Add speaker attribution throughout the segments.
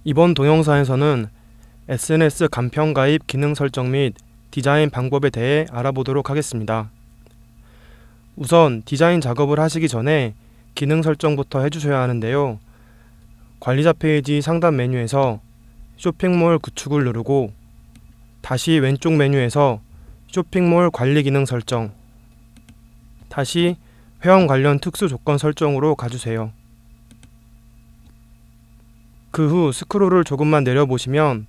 Speaker 1: 이번 동영상에서는 SNS 간편 가입 기능 설정 및 디자인 방법에 대해 알아보도록 하겠습니다. 우선 디자인 작업을 하시기 전에 기능 설정부터 해주셔야 하는데요. 관리자 페이지 상단 메뉴에서 쇼핑몰 구축을 누르고 다시 왼쪽 메뉴에서 쇼핑몰 관리 기능 설정, 다시 회원 관련 특수 조건 설정으로 가주세요. 그 후 스크롤을 조금만 내려보시면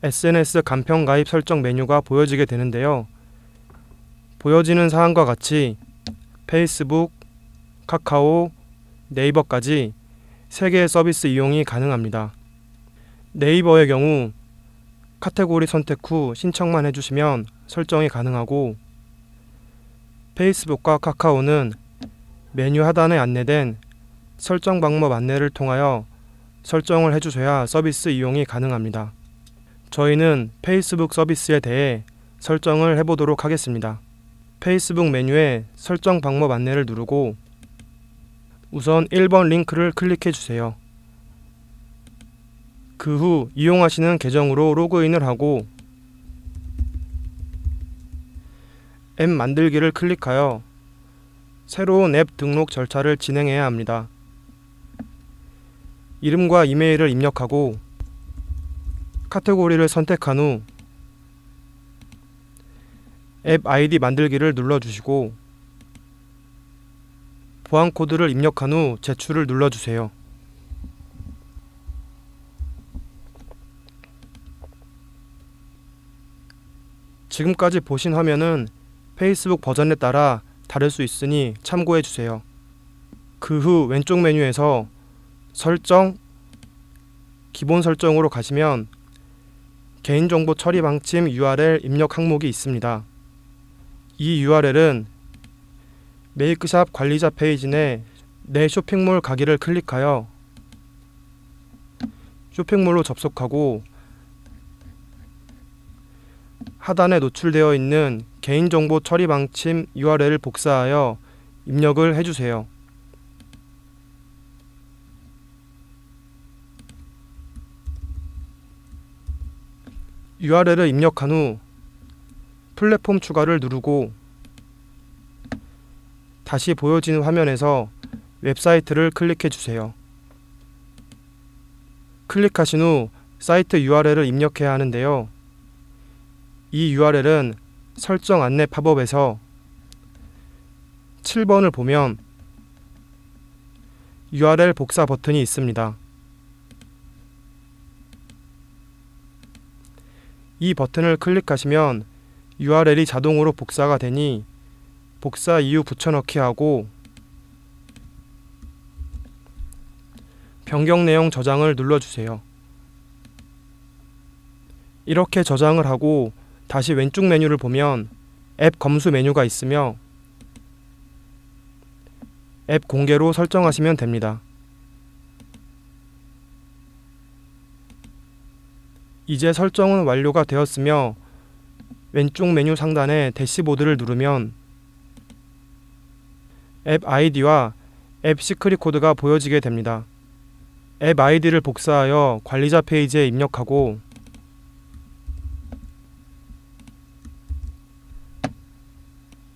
Speaker 1: SNS 간편 가입 설정 메뉴가 보여지게 되는데요. 보여지는 사항과 같이 페이스북, 카카오, 네이버까지 3개의 서비스 이용이 가능합니다. 네이버의 경우 카테고리 선택 후 신청만 해주시면 설정이 가능하고, 페이스북과 카카오는 메뉴 하단에 안내된 설정 방법 안내를 통하여 설정을 해주셔야 서비스 이용이 가능합니다. 저희는 페이스북 서비스에 대해 설정을 해보도록 하겠습니다. 페이스북 메뉴에 설정 방법 안내를 누르고 우선 1번 링크를 클릭해 주세요. 그 후 이용하시는 계정으로 로그인을 하고 앱 만들기를 클릭하여 새로운 앱 등록 절차를 진행해야 합니다. 이름과 이메일을 입력하고 카테고리를 선택한 후 앱 아이디 만들기를 눌러주시고 보안 코드를 입력한 후 제출을 눌러주세요. 지금까지 보신 화면은 페이스북 버전에 따라 다를 수 있으니 참고해 주세요. 그 후 왼쪽 메뉴에서 설정, 기본 설정으로 가시면 개인정보 처리 방침 URL 입력 항목이 있습니다. 이 URL은 메이크샵 관리자 페이지 내 내 쇼핑몰 가기를 클릭하여 쇼핑몰로 접속하고 하단에 노출되어 있는 개인정보 처리 방침 URL을 복사하여 입력을 해주세요. URL을 입력한 후 플랫폼 추가를 누르고 다시 보여지는 화면에서 웹사이트를 클릭해 주세요. 클릭하신 후 사이트 URL을 입력해야 하는데요. 이 URL은 설정 안내 팝업에서 7번을 보면 URL 복사 버튼이 있습니다. 이 버튼을 클릭하시면 URL이 자동으로 복사가 되니 복사 이후 붙여넣기 하고 변경 내용 저장을 눌러주세요. 이렇게 저장을 하고 다시 왼쪽 메뉴를 보면 앱 검수 메뉴가 있으며 앱 공개로 설정하시면 됩니다. 이제 설정은 완료가 되었으며 왼쪽 메뉴 상단에 대시보드를 누르면 앱 아이디와 앱 시크릿 코드가 보여지게 됩니다. 앱 아이디를 복사하여 관리자 페이지에 입력하고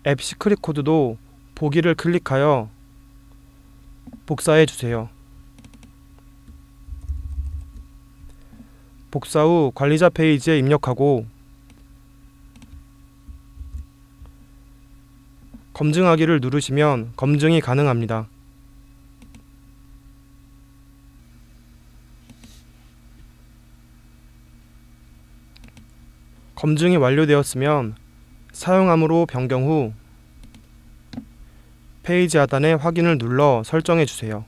Speaker 1: 앱 시크릿 코드도 보기를 클릭하여 복사해 주세요. 복사 후 관리자 페이지에 입력하고 검증하기를 누르시면 검증이 가능합니다. 검증이 완료되었으면 사용함으로 변경 후 페이지 하단에 확인을 눌러 설정해 주세요.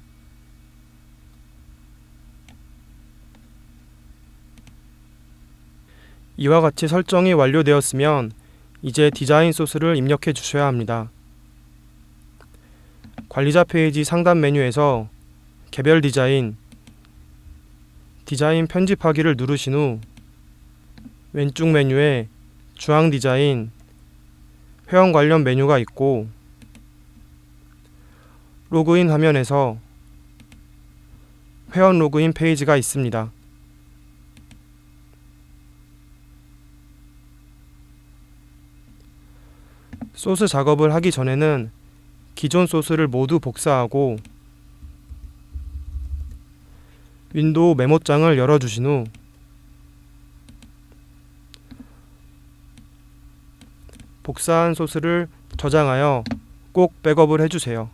Speaker 1: 이와 같이 설정이 완료되었으면 이제 디자인 소스를 입력해 주셔야 합니다. 관리자 페이지 상단 메뉴에서 개별 디자인, 디자인 편집하기를 누르신 후 왼쪽 메뉴에 주황 디자인, 회원 관련 메뉴가 있고 로그인 화면에서 회원 로그인 페이지가 있습니다. 소스 작업을 하기 전에는 기존 소스를 모두 복사하고 윈도우 메모장을 열어주신 후 복사한 소스를 저장하여 꼭 백업을 해주세요.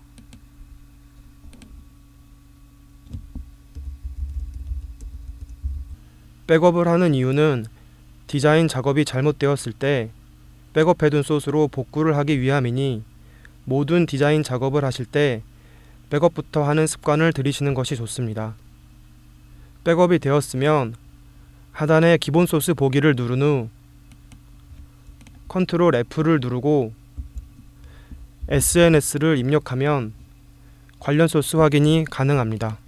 Speaker 1: 백업을 하는 이유는 디자인 작업이 잘못되었을 때 백업해둔 소스로 복구를 하기 위함이니 모든 디자인 작업을 하실 때 백업부터 하는 습관을 들이시는 것이 좋습니다. 백업이 되었으면 하단의 기본 소스 보기를 누른 후 컨트롤 F를 누르고 SNS를 입력하면 관련 소스 확인이 가능합니다.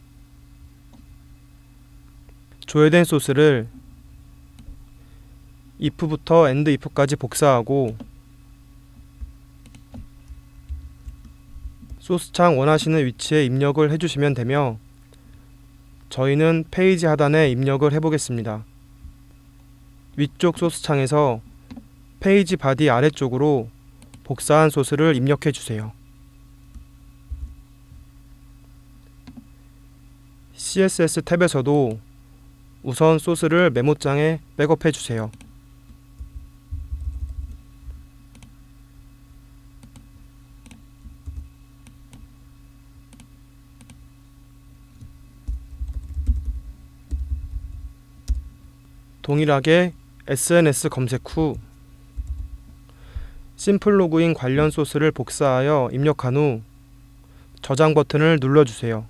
Speaker 1: 조회된 소스를 if부터 endif까지 복사하고 소스창 원하시는 위치에 입력을 해주시면 되며 저희는 페이지 하단에 입력을 해보겠습니다. 위쪽 소스창에서 페이지 바디 아래쪽으로 복사한 소스를 입력해 주세요. CSS 탭에서도 우선 소스를 메모장에 백업해 주세요. 동일하게 SNS 검색 후 심플 로그인 관련 소스를 복사하여 입력한 후 저장 버튼을 눌러주세요.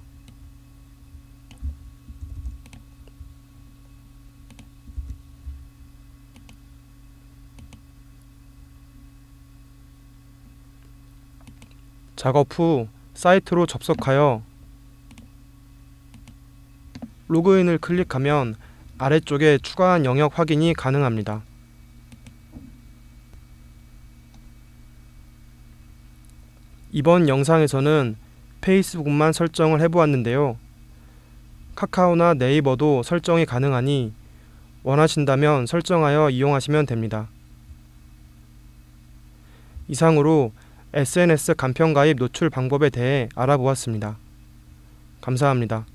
Speaker 1: 작업 후 사이트로 접속하여 로그인을 클릭하면 아래쪽에 추가한 영역 확인이 가능합니다. 이번 영상에서는 페이스북만 설정을 해보았는데요. 카카오나 네이버도 설정이 가능하니 원하신다면 설정하여 이용하시면 됩니다. 이상으로 SNS 간편 가입 노출 방법에 대해 알아보았습니다. 감사합니다.